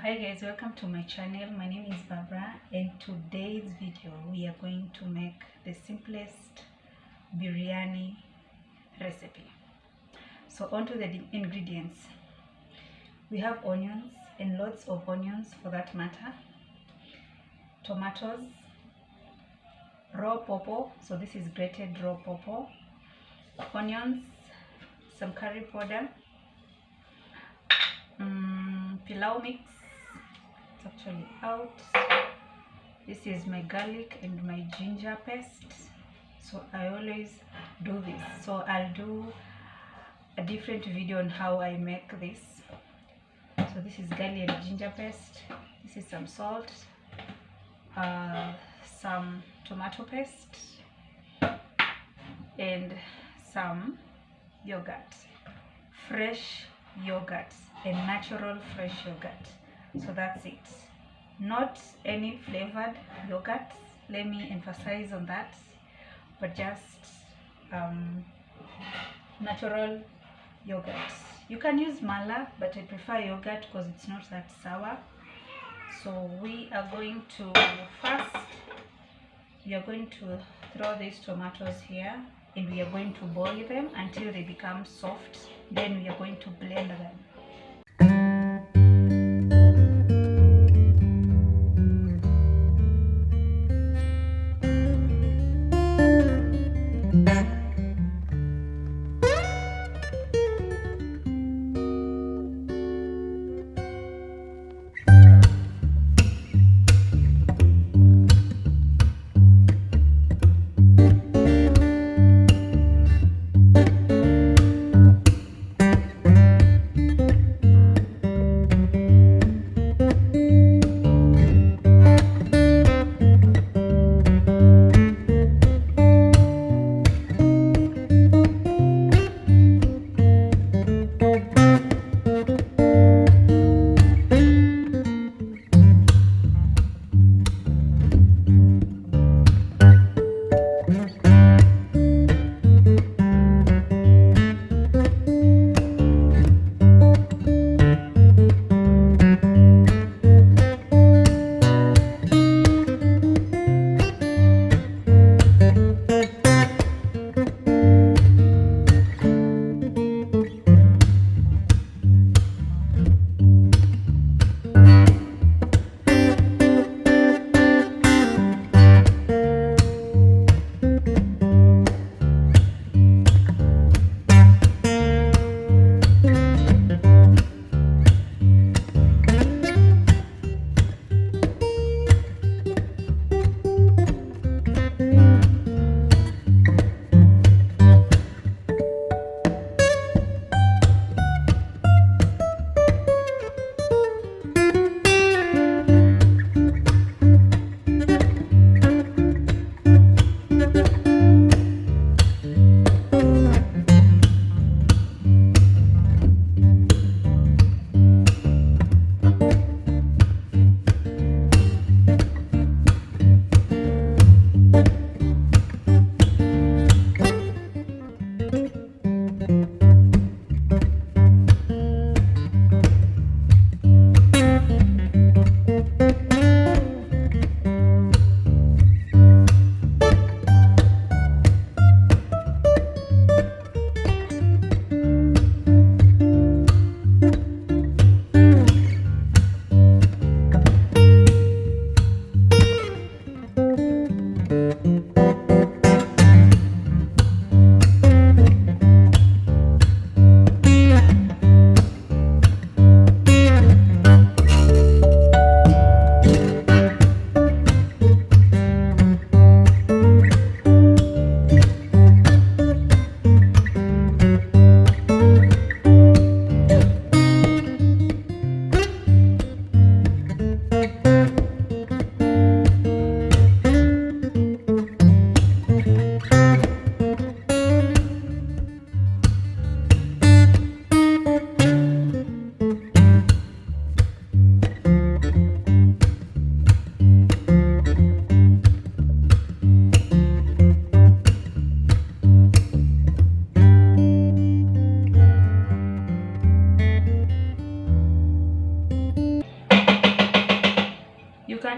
Hi guys, welcome to my channel. My name is Barbara. In today's video we are going to make the simplest biryani recipe. So on to the ingredients. We have onions, and lots of onions for that matter, tomatoes, raw pawpaw, so this is grated raw pawpaw, onions, some curry powder, pilau mix. It's actually out. This is my garlic and my ginger paste, so I always do this, so I'll do a different video on how I make this. So this is garlic and ginger paste, this is some salt, some tomato paste, and some yogurt, fresh yogurt, and natural fresh yogurt. So that's it, not any flavored yogurt, let me emphasize on that, but just natural yogurt. You can use mala, but I prefer yogurt because it's not that sour. So we are going to throw these tomatoes here, and we are going to boil them until they become soft. Then we are going to blend them.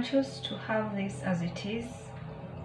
can choose to have this as it is,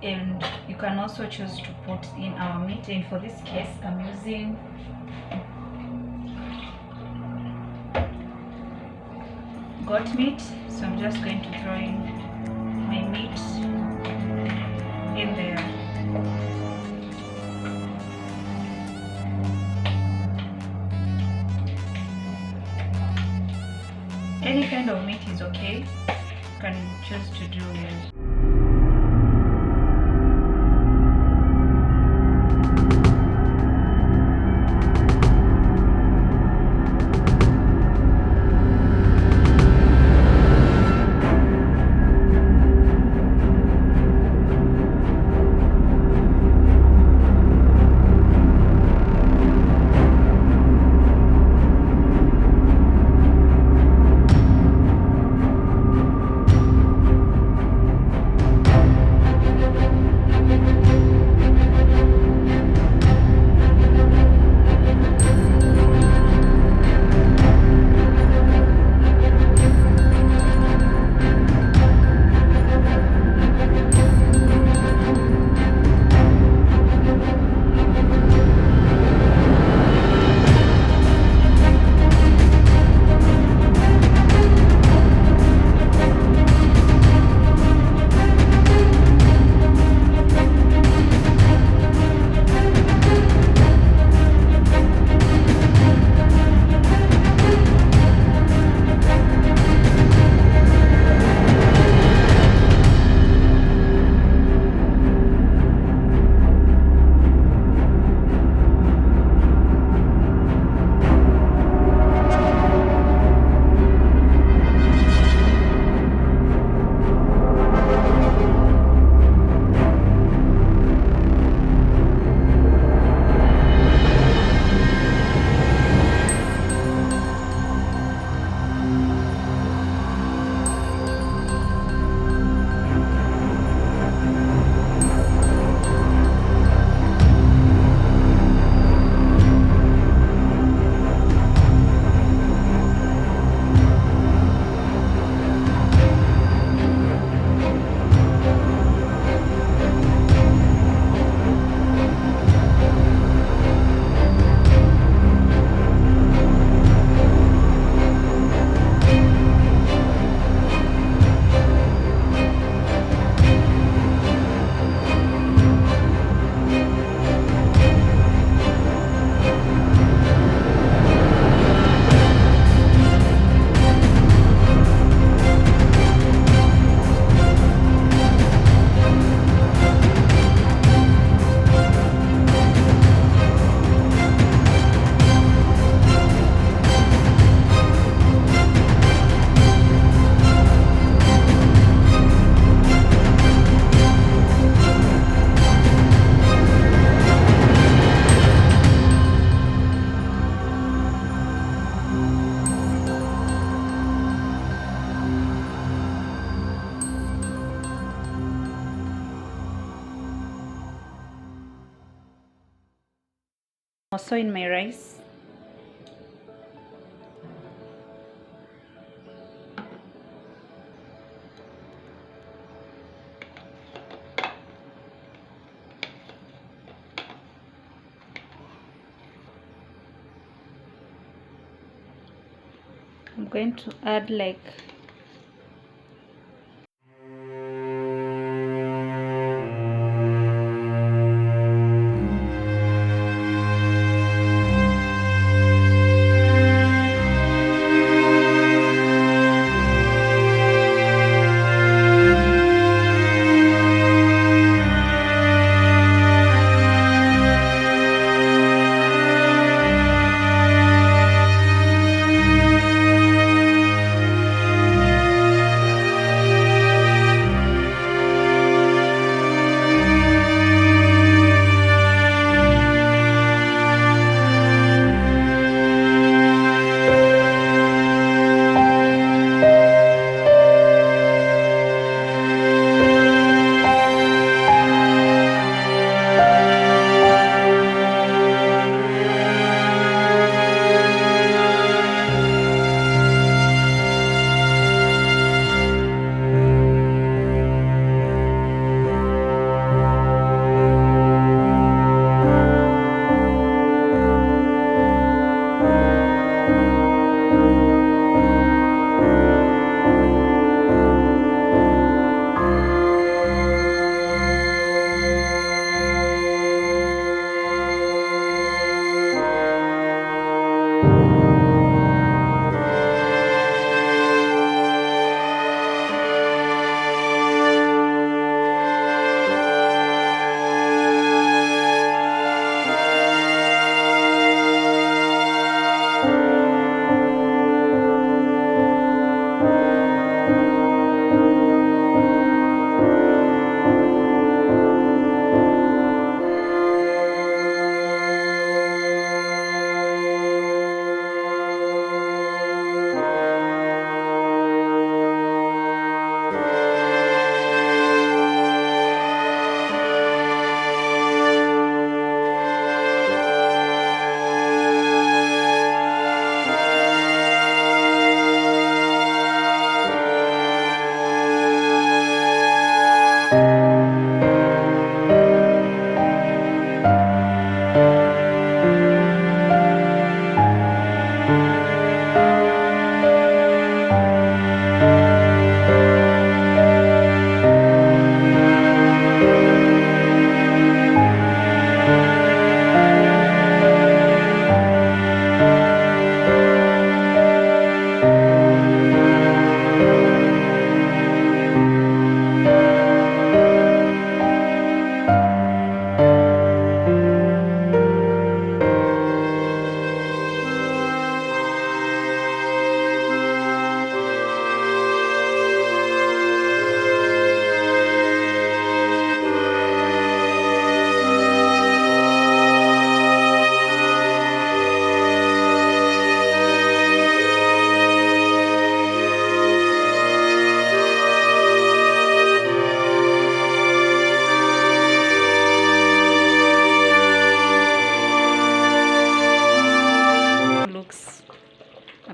and you can also choose to put in our meat, and for this case I'm using goat meat, so I'm just going to throw in my meat in there. Any kind of meat is okay, you can choose to do. Also in my rice, I'm going to add like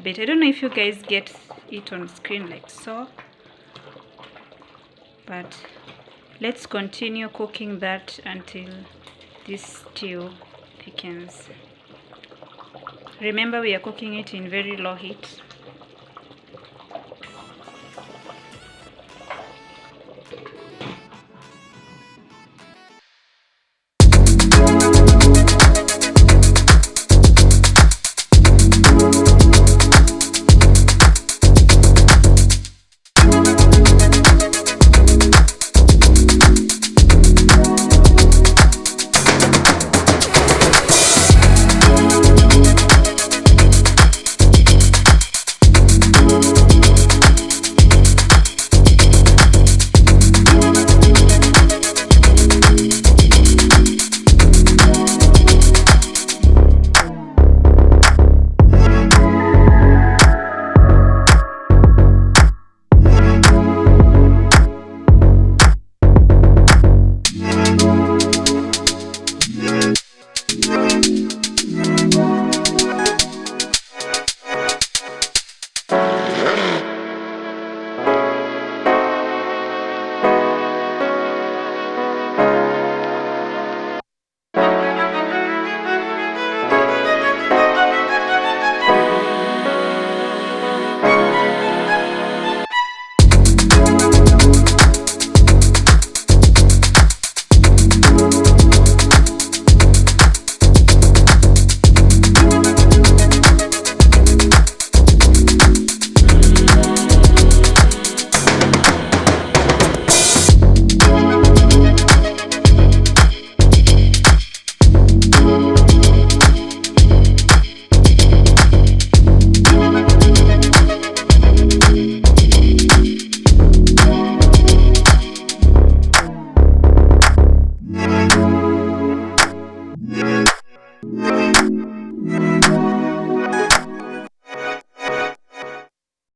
bit. I don't know if you guys get it on screen like so, but let's continue cooking that until this stew thickens. Remember, we are cooking it in very low heat.